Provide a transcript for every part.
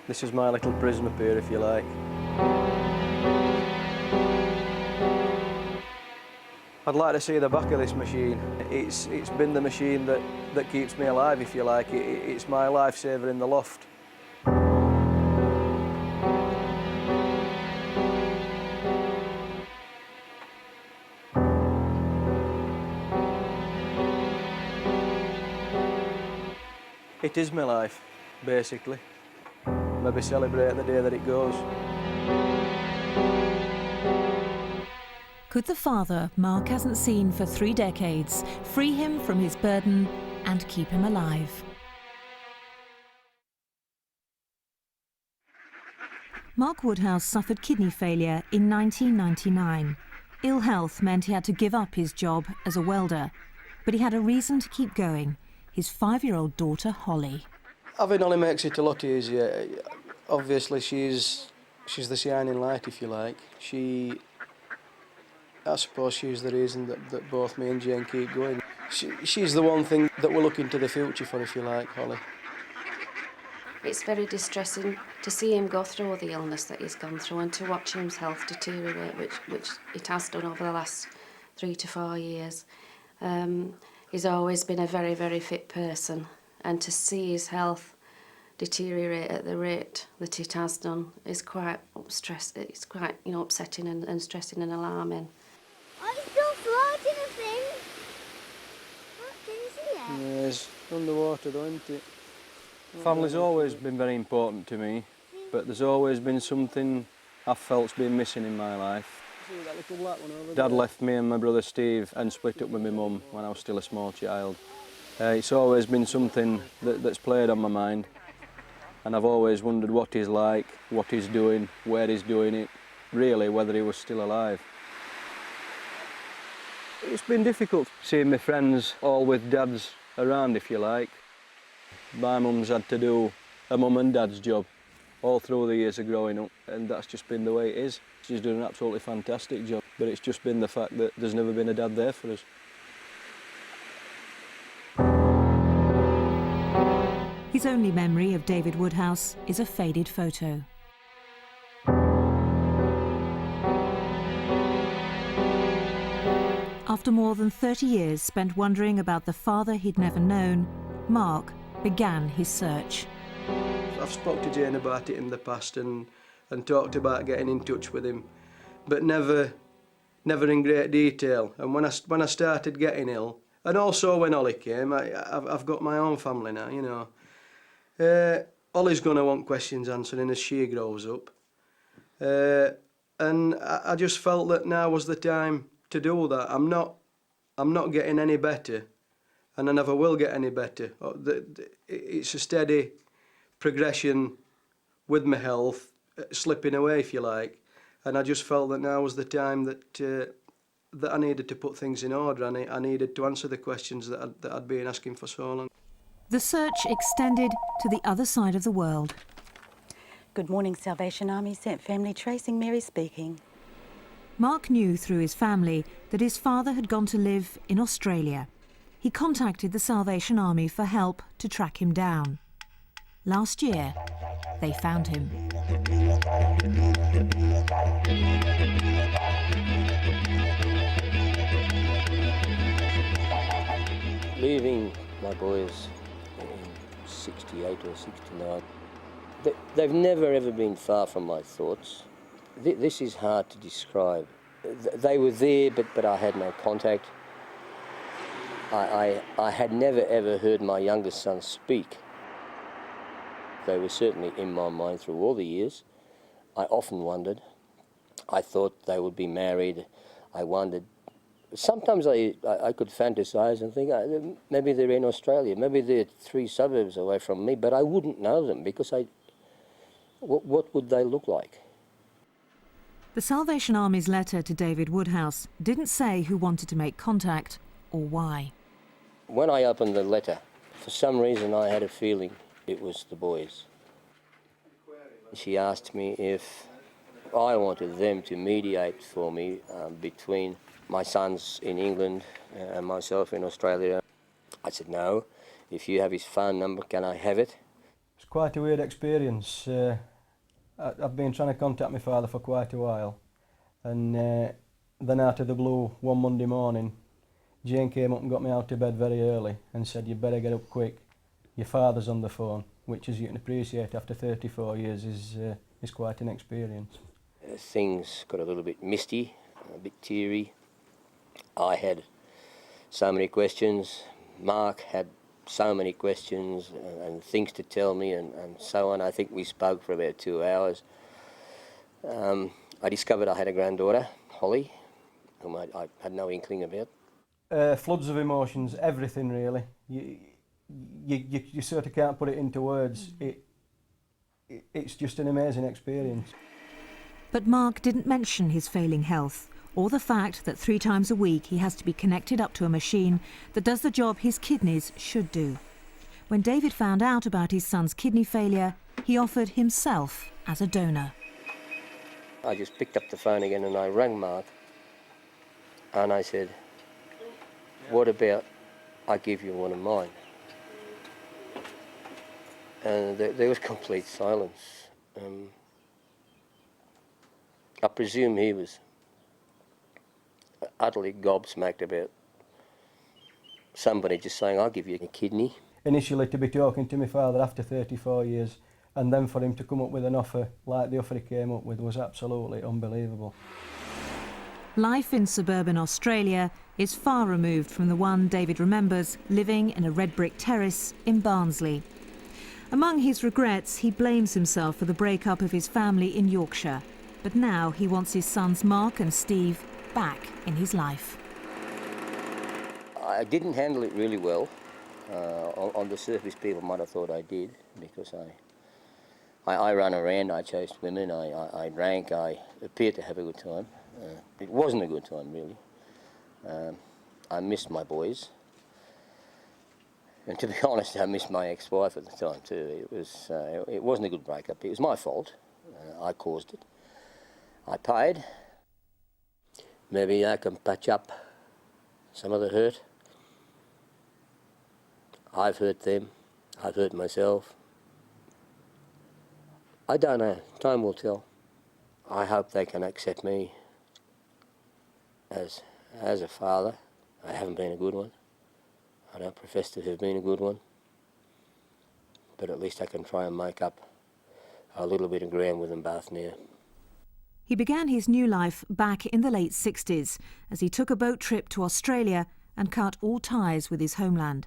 This is my little prison up here, if you like. I'd like to see the back of this machine. It's been the machine that keeps me alive, if you like. It's my lifesaver in the loft. It is my life, basically. Maybe celebrate the day that it goes. Could the father Mark hasn't seen for 3 decades free him from his burden and keep him alive? Mark Woodhouse suffered kidney failure in 1999. Ill health meant he had to give up his job as a welder, but he had a reason to keep going: his 5-year-old daughter, Holly. Having Holly makes it a lot easier. Obviously, she's the shining light, if you like. I suppose she's the reason that both me and Jane keep going. She's the one thing that we're looking to the future for, if you like, Holly. It's very distressing to see him go through the illness that he's gone through and to watch his health deteriorate, which it has done over the last 3 to 4 years. He's always been a very, very fit person, and to see his health deteriorate at the rate that it has done is quite It's quite, upsetting and stressing and alarming. Oh, it's still floating, I think. Look, can you see it? Yeah, it's underwater though, isn't it? Family's always been very important to me, but there's always been something I've felt's been missing in my life. See that little black one over there? Dad left me and my brother Steve and split up with my mum when I was still a small child. It's always been something that's played on my mind, and I've always wondered what he's like, what he's doing, where he's doing it, really whether he was still alive. It's been difficult seeing my friends all with dads around, if you like. My mum's had to do a mum and dad's job all through the years of growing up, and that's just been the way it is. She's doing an absolutely fantastic job, but it's just been the fact that there's never been a dad there for us. His only memory of David Woodhouse is a faded photo. After more than 30 years spent wondering about the father he'd never known, Mark began his search. I've spoke to Jane about it in the past and talked about getting in touch with him, but never in great detail. And when I started getting ill, and also when Holly came, I've got my own family now, you know. Holly's going to want questions answering as she grows up. And I just felt that now was the time to do that. I'm not getting any better, and I never will get any better. It's a steady progression with my health, slipping away, if you like. And I just felt that now was the time that I needed to put things in order. I needed to answer the questions that I'd been asking for so long. The search extended to the other side of the world. Good morning, Salvation Army, Sent Family Tracing, Mary speaking. Mark knew through his family that his father had gone to live in Australia. He contacted the Salvation Army for help to track him down. Last year, they found him. Leaving my boys in 68 or 69, they've never ever been far from my thoughts. This is hard to describe. They were there, but I had no contact. I had never ever heard my youngest son speak. They were certainly in my mind through all the years. I often wondered. I thought they would be married. I wondered. Sometimes I could fantasize and think, maybe they're in Australia, maybe they're 3 suburbs away from me, but I wouldn't know them because what would they look like? The Salvation Army's letter to David Woodhouse didn't say who wanted to make contact or why. When I opened the letter, for some reason I had a feeling it was the boys. She asked me if I wanted them to mediate for me between my sons in England and myself in Australia. I said, no. If you have his phone number, can I have it? quite a weird experience. I've been trying to contact my father for quite a while, and then out of the blue one Monday morning, Jane came up and got me out of bed very early and said, "You better get up quick, your father's on the phone," which, as you can appreciate, after 34 years is quite an experience. Things got a little bit misty, a bit teary. I had so many questions, Mark had so many questions and things to tell me and so on. I think we spoke for about 2 hours. I discovered I had a granddaughter, Holly, whom I had no inkling about. Floods of emotions, everything really. You sort of can't put it into words. It's just an amazing experience. But Mark didn't mention his failing health or the fact that 3 times a week he has to be connected up to a machine that does the job his kidneys should do. When David found out about his son's kidney failure, he offered himself as a donor. I just picked up the phone again and I rang Mark and I said, "What about I give you one of mine?" And there was complete silence. I presume he was utterly gobsmacked about somebody just saying, "I'll give you a kidney." Initially to be talking to my father after 34 years and then for him to come up with an offer like the offer he came up with was absolutely unbelievable. Life in suburban Australia is far removed from the one David remembers living in a red brick terrace in Barnsley. Among his regrets, he blames himself for the breakup of his family in Yorkshire. But now he wants his sons Mark and Steve back in his life. I didn't handle it really well. On the surface, people might have thought I did because I ran around, I chased women, I drank, I appeared to have a good time. It wasn't a good time, really. I missed my boys. And to be honest, I missed my ex-wife at the time too. It wasn't a good breakup. It was my fault. I caused it. I paid. Maybe I can patch up some of the hurt. I've hurt them. I've hurt myself. I don't know. Time will tell. I hope they can accept me as a father. I haven't been a good one. I don't profess to have been a good one. But at least I can try and make up a little bit of ground with them both now. He began his new life back in the late 60s as he took a boat trip to Australia and cut all ties with his homeland.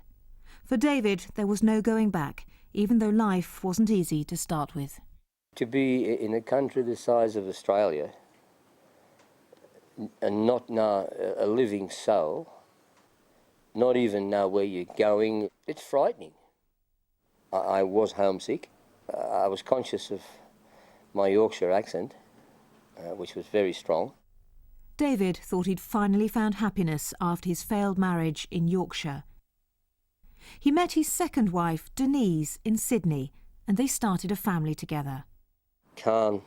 For David, there was no going back, even though life wasn't easy to start with. To be in a country the size of Australia and not know a living soul, not even know where you're going, it's frightening. I was homesick. I was conscious of my Yorkshire accent, which was very strong. David thought he'd finally found happiness after his failed marriage in Yorkshire. He met his second wife, Denise, in Sydney, and they started a family together. Khan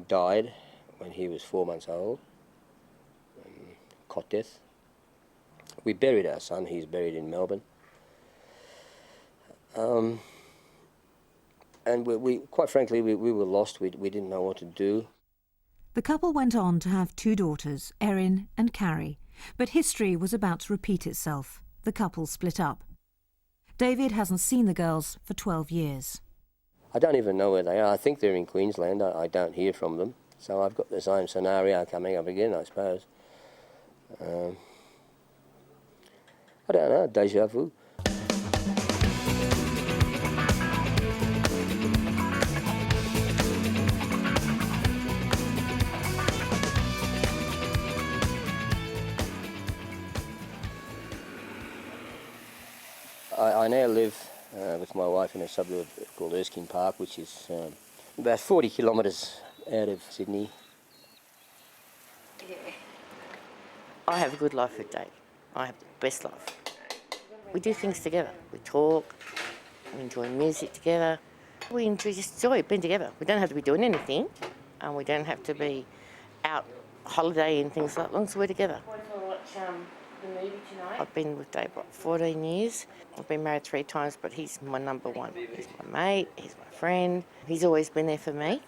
died when he was 4 months old, cot death. We buried our son. He's buried in Melbourne. And we quite frankly, we were lost. We didn't know what to do. The couple went on to have 2 daughters, Erin and Carrie, but history was about to repeat itself. The couple split up. David hasn't seen the girls for 12 years. I don't even know where they are. I think they're in Queensland. I don't hear from them. So I've got the same scenario coming up again, I suppose. I don't know, déjà vu. I now live with my wife in a suburb called Erskine Park, which is about 40 kilometres out of Sydney. Yeah. I have a good life with Dave. I have the best life. We do things together. We talk, we enjoy music together. We just enjoy being together. We don't have to be doing anything, and we don't have to be out holiday and things like that, as long as we're together. I've been with Dave, 14 years. I've been married 3 times, but he's my number one. He's my mate, he's my friend. He's always been there for me.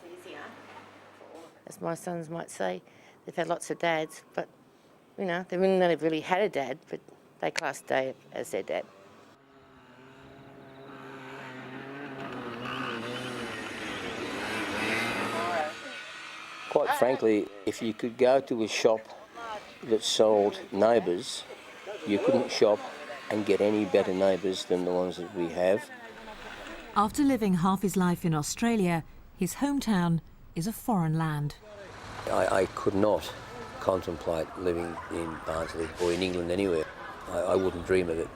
As my sons might say, they've had lots of dads, but, you know, they wouldn't have really had a dad, but they class Dave as their dad. Quite frankly, if you could go to a shop that sold neighbours, you couldn't shop and get any better neighbours than the ones that we have. After living half his life in Australia, his hometown is a foreign land. I could not contemplate living in Barnsley or in England anywhere. I wouldn't dream of it.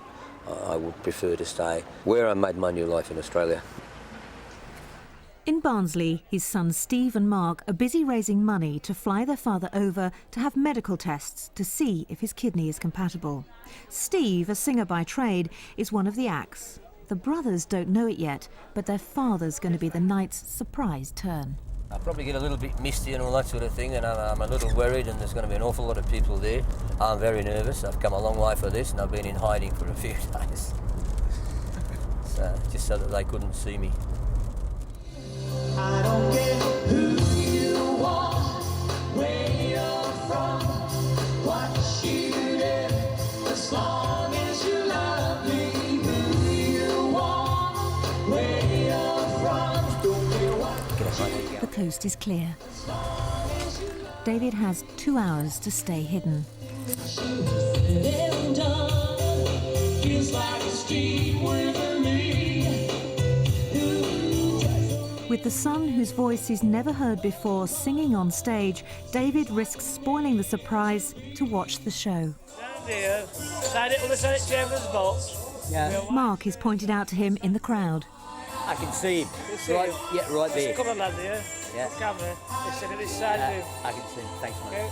I would prefer to stay where I made my new life in Australia. In Barnsley, his sons Steve and Mark are busy raising money to fly their father over to have medical tests to see if his kidney is compatible. Steve, a singer by trade, is one of the acts. The brothers don't know it yet, but their father's going to be the night's surprise turn. I'll probably get a little bit misty and all that sort of thing, and I'm a little worried, and there's going to be an awful lot of people there. I'm very nervous. I've come a long way for this, and I've been in hiding for a few days. So, just so that they couldn't see me. I don't care who you are, where you're from, what you do, as long as you love me. Who you are, where you're from, don't care what. The coast is clear. David has 2 hours to stay hidden. Feels like a street with me. With the son whose voice he's never heard before singing on stage, David risks spoiling the surprise to watch the show. Mark is pointed out to him in the crowd. I can see him. Right, yeah, right there. Come on, lad, here. Yeah. Camera. Listen at this side view. I can see him. Thanks, mate.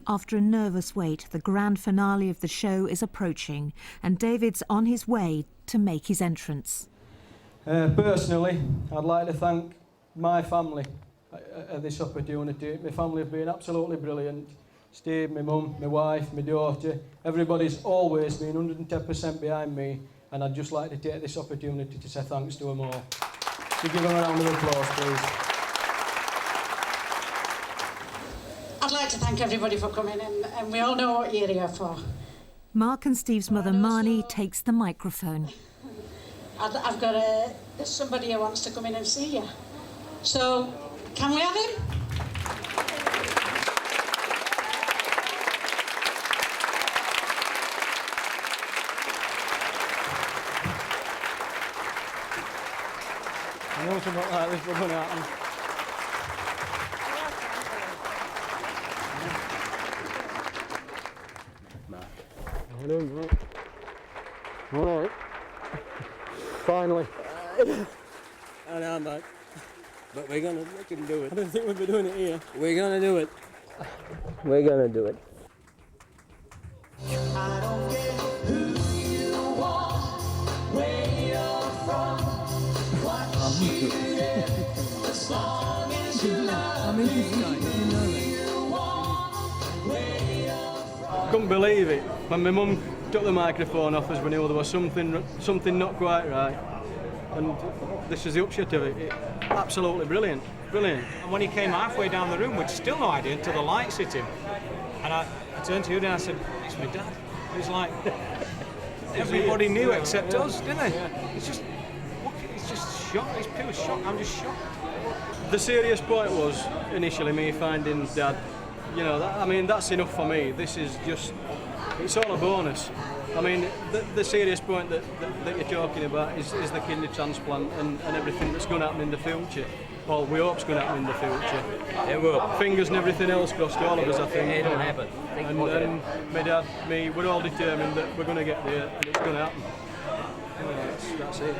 After a nervous wait, the grand finale of the show is approaching, and David's on his way to make his entrance. Personally, I'd like to thank my family at this opportunity. My family have been absolutely brilliant. Steve, my mum, my wife, my daughter, everybody's always been 110% behind me, and I'd just like to take this opportunity to say thanks to them all. So give them a round of applause, please. I'd like to thank everybody for coming, and we all know what you're here for. Mark and Steve's mother, Marnie, takes the microphone. I've got somebody who wants to come in and see you. So, can we have him? I know something like this was going to happen. How you doing, mate? All right. Finally. I know, mate. But we can do it. I don't think we'll be doing it here. We're going to do it. We're going to do it. I don't care who you are, where you're from, what you do, as long as you love me. Who you are, where you're from. Couldn't believe it. When my mum took the microphone off us, we knew there was something not quite right. And this is the upshot of it. Absolutely brilliant. Brilliant. And when he came halfway down the room, we'd still no idea until the lights hit him. And I turned to you and I said, "It's my dad." He was like, everybody knew except us, didn't they? It's just shock. It's pure shock. I'm just shocked. The serious point was initially me finding Dad. You know, that's enough for me. This is just, it's all a bonus. I mean, the serious point that you're talking about is the kidney transplant and everything that's going to happen in the future. Well, we hope it's going to happen in the future. It will. Fingers and everything else crossed to all of us, I think. It'll happen. And my dad, me, we're all determined that we're going to get there and it's going to happen. You know, that's it.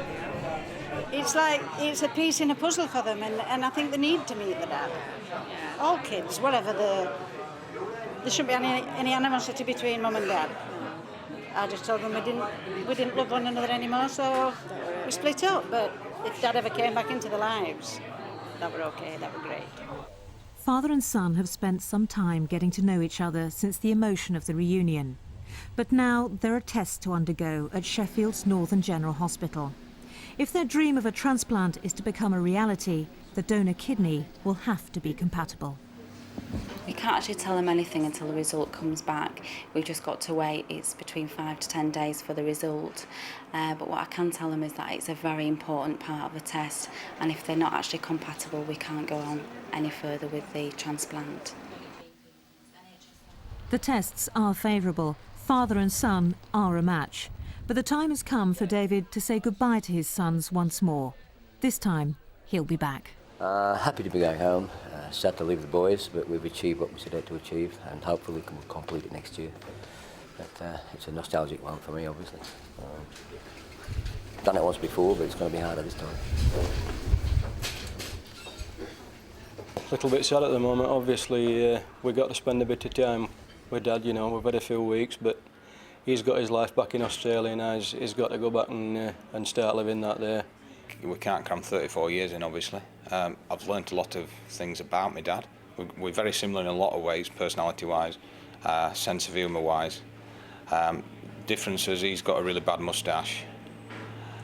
It's a piece in a puzzle for them, and I think they need to meet the dad. All kids, whatever there shouldn't be any animosity between mum and dad. I just told them we didn't love one another anymore, so we split up. But if Dad ever came back into their lives, that were okay, that were great. Father and son have spent some time getting to know each other since the emotion of the reunion. But now there are tests to undergo at Sheffield's Northern General Hospital. If their dream of a transplant is to become a reality, the donor kidney will have to be compatible. We can't actually tell them anything until the result comes back. We've just got to wait. It's between 5 to 10 days for the result. But what I can tell them is that it's a very important part of the test, and if they're not actually compatible, we can't go on any further with the transplant. The tests are favourable. Father and son are a match. But the time has come for David to say goodbye to his sons once more. This time, he'll be back. Happy to be going home. Sad to leave the boys, but we've achieved what we set out to achieve, and hopefully we can complete it next year. But it's a nostalgic one for me, obviously. Done it once before, but it's going to be harder this time. A little bit sad at the moment. Obviously, we've got to spend a bit of time with Dad. You know, we've had a few weeks, but he's got his life back in Australia now. He's got to go back and start living that there. We can't cram 34 years in, obviously. I've learnt a lot of things about my dad. We're very similar in a lot of ways, personality-wise, sense of humour-wise. Differences, he's got a really bad moustache.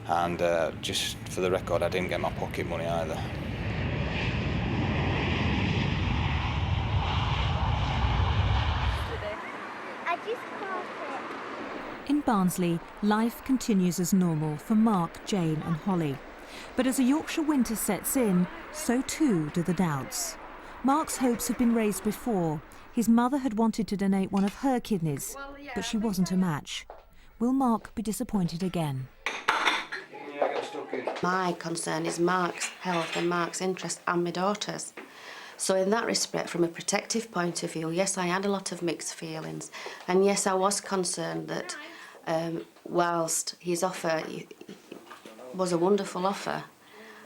And just for the record, I didn't get my pocket money either. I just caught it. In Barnsley, life continues as normal for Mark, Jane and Holly. But as a Yorkshire winter sets in, so too do the doubts. Mark's hopes have been raised before. His mother had wanted to donate one of her kidneys, but she wasn't a match. Will Mark be disappointed again? My concern is Mark's health and Mark's interest and my daughter's. So in that respect, from a protective point of view, yes, I had a lot of mixed feelings. And yes, I was concerned that whilst his offer was a wonderful offer,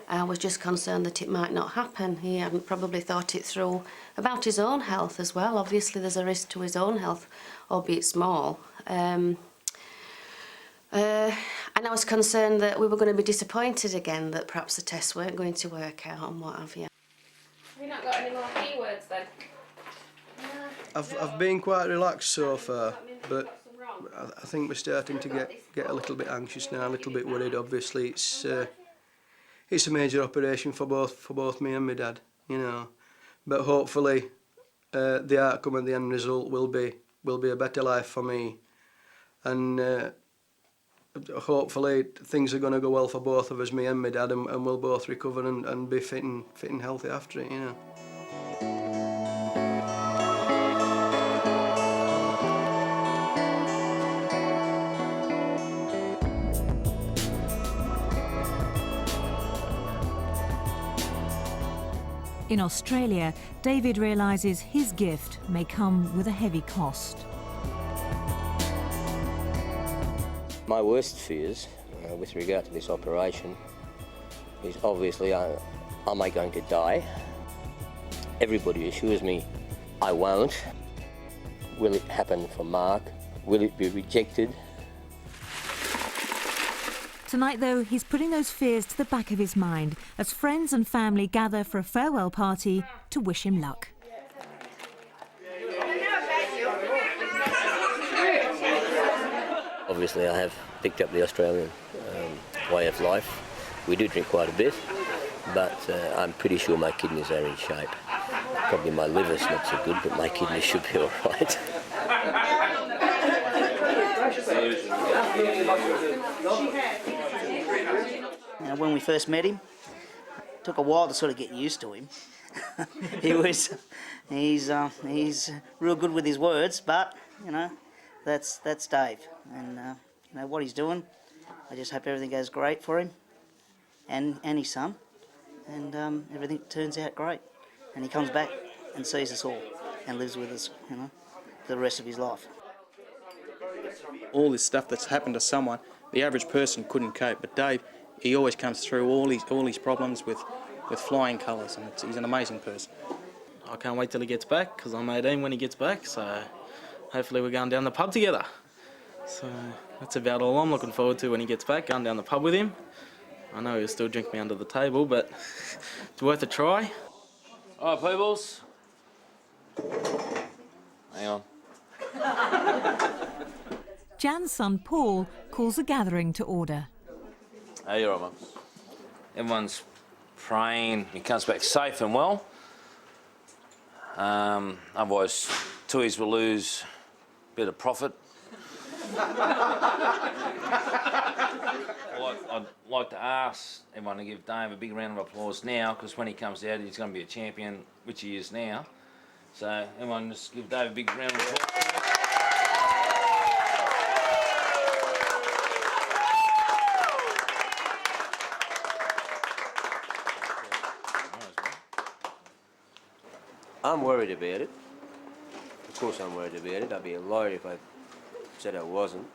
I was just concerned that it might not happen. He hadn't probably thought it through about his own health as well. Obviously, there's a risk to his own health, albeit small. And I was concerned that we were going to be disappointed again, that perhaps the tests weren't going to work out and what have you. Have you not got any more keywords then? I've been quite relaxed so far, but I think we're starting to get a little bit anxious now, a little bit worried. Obviously, it's a major operation for both me and my dad, you know. But hopefully, the outcome and the end result will be a better life for me, and hopefully things are going to go well for both of us, me and my dad, and we'll both recover and be fit and healthy after it, you know. In Australia, David realises his gift may come with a heavy cost. My worst fears with regard to this operation is obviously am I going to die? Everybody assures me I won't. Will it happen for Mark? Will it be rejected? Tonight, though, he's putting those fears to the back of his mind as friends and family gather for a farewell party to wish him luck. Obviously, I have picked up the Australian way of life. We do drink quite a bit, but I'm pretty sure my kidneys are in shape. Probably my liver's not so good, but my kidneys should be all right. When we first met him, it took a while to sort of get used to him. He's real good with his words, but you know, that's Dave, and you know what he's doing. I just hope everything goes great for him, and his son, and everything turns out great, and he comes back and sees us all, and lives with us, you know, for the rest of his life. All this stuff that's happened to someone, the average person couldn't cope, but Dave, he always comes through all his problems with flying colours, and he's an amazing person. I can't wait till he gets back, because I'm 18 when he gets back, so hopefully we're going down the pub together. So that's about all I'm looking forward to when he gets back, going down the pub with him. I know he'll still drink me under the table, but it's worth a try. All right, peoples, Hang on. Jan's son Paul calls a gathering to order. Hey, you're right, mate. Everyone's praying he comes back safe and well. Otherwise, Tui's will lose a bit of profit. I'd like to ask everyone to give Dave a big round of applause now, because when he comes out, he's going to be a champion, which he is now. So everyone just give Dave a big round of applause. I'm worried about it. Of course I'm worried about it. I'd be a liar if I said I wasn't.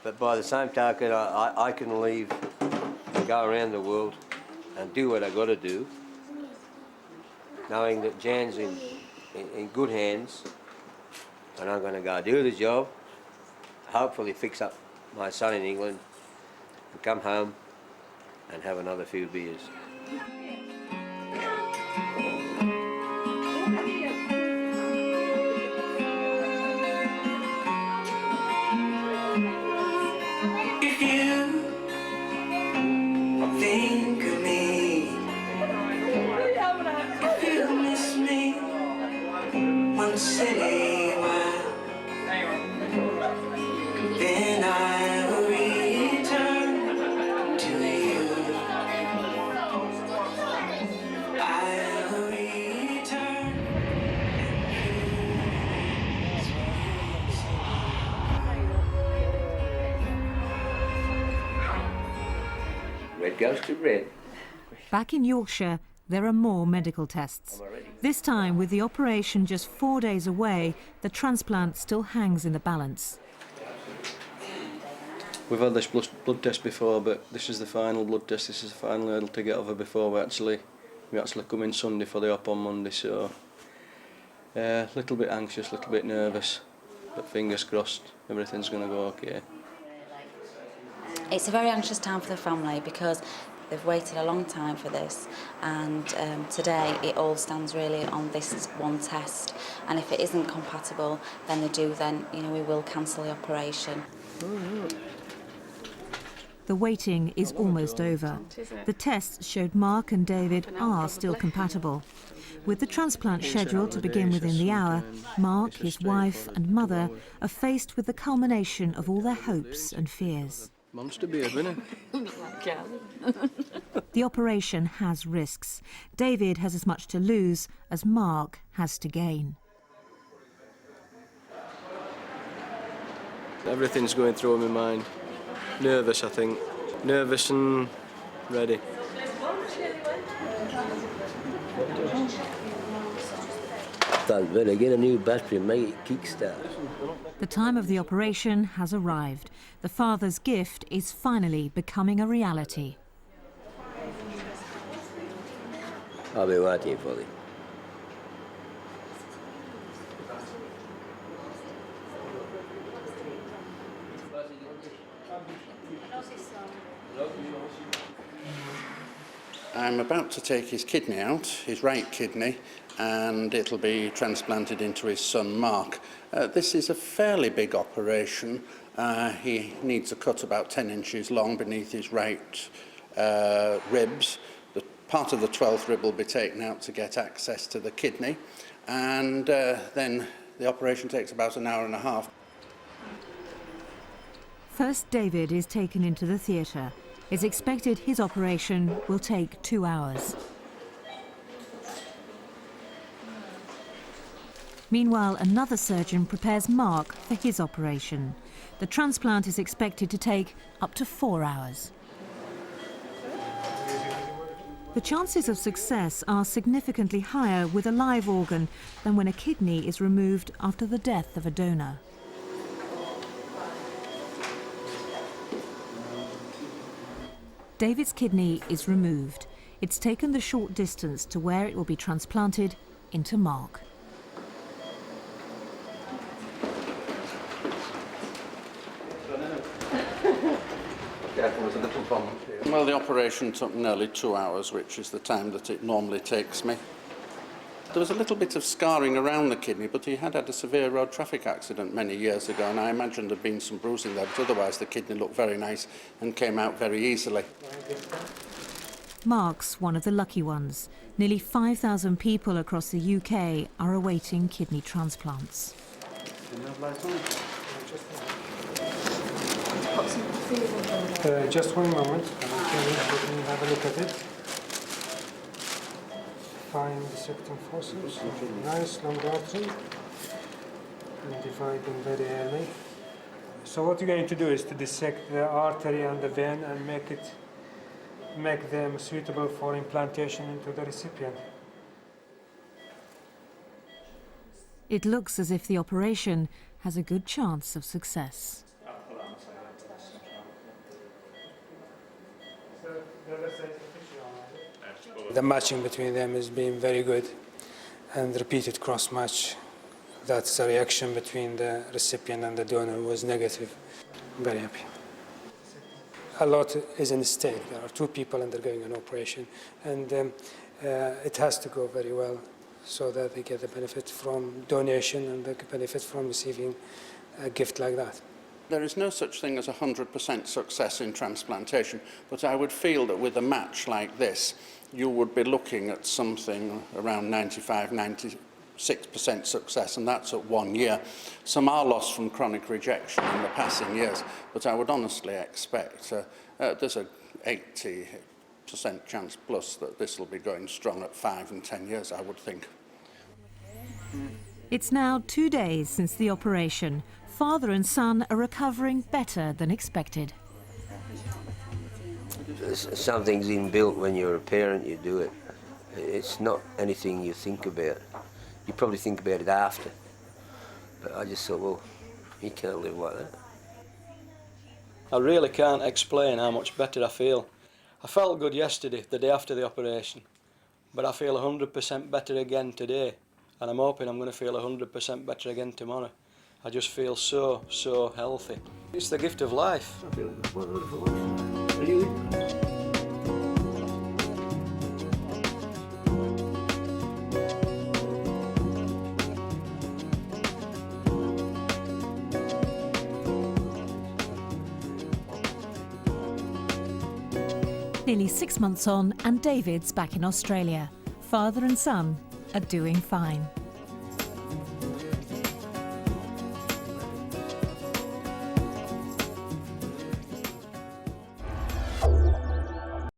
But by the same token, I can leave and go around the world and do what I got to do, knowing that Jan's in good hands, and I'm going to go do the job, hopefully fix up my son in England, and come home and have another few beers. Think of me if you miss me once anywhere, then I will return to you. I will return. Red goes to red. Back in Yorkshire, there are more medical tests. This time, with the operation just 4 days away, the transplant still hangs in the balance. We've had this blood test before, but this is the final blood test. This is the final hurdle to get over before we actually come in Sunday for the op on Monday. So, a little bit anxious, a little bit nervous, but fingers crossed, everything's going to go okay. It's a very anxious time for the family because they've waited a long time for this, and today it all stands really on this one test, and if it isn't compatible then we will cancel the operation. The waiting is almost over. The tests showed Mark and David are still compatible. With the transplant scheduled to begin within the hour, Mark, his wife and mother are faced with the culmination of all their hopes and fears. Monster beer, isn't it? The operation has risks. David has as much to lose as Mark has to gain. Everything's going through my mind. Nervous, I think. Nervous and ready. Thought better get a new battery and make it kickstart. The time of the operation has arrived. The father's gift is finally becoming a reality. I'll be waiting for you. I'm about to take his kidney out, his right kidney, and it'll be transplanted into his son Mark. This is a fairly big operation. He needs a cut about 10 inches long beneath his right ribs. Part of the 12th rib will be taken out to get access to the kidney, and then the operation takes about an hour and a half. First, David is taken into the theatre. It's expected his operation will take 2 hours. Meanwhile, another surgeon prepares Mark for his operation. The transplant is expected to take up to 4 hours. The chances of success are significantly higher with a live organ than when a kidney is removed after the death of a donor. David's kidney is removed. It's taken the short distance to where it will be transplanted into Mark. Well, the operation took nearly 2 hours, which is the time that it normally takes me. There was a little bit of scarring around the kidney, but he had a severe road traffic accident many years ago, and I imagine there'd been some bruising there, but otherwise the kidney looked very nice and came out very easily. Mark's one of the lucky ones. Nearly 5,000 people across the UK are awaiting kidney transplants. Just one moment. Let me have a look at it. Find dissecting forceps. Nice long artery. And divide them very early. So what you're going to do is to dissect the artery and the vein and make them suitable for implantation into the recipient. It looks as if the operation has a good chance of success. The matching between them has been very good, and repeated cross-match, that's the reaction between the recipient and the donor was negative. I'm very happy. A lot is in stake. There are 2 people undergoing an operation, and it has to go very well so that they get the benefit from donation and the benefit from receiving a gift like that. There is no such thing as 100% success in transplantation, but I would feel that with a match like this, you would be looking at something around 95–96% success, and that's at 1 year. Some are lost from chronic rejection in the passing years, but I would honestly expect there's a 80% chance plus that this will be going strong at 5 and 10 years, I would think. It's now 2 days since the operation. Father and son are recovering better than expected. Something's inbuilt when you're a parent, you do it. It's not anything you think about. You probably think about it after. But I just thought, well, you can't live like that. I really can't explain how much better I feel. I felt good yesterday, the day after the operation, but I feel 100% better again today, and I'm hoping I'm going to feel 100% better again tomorrow. I just feel so, so healthy. It's the gift of life. I feel wonderful. Nearly 6 months on, and David's back in Australia. Father and son are doing fine.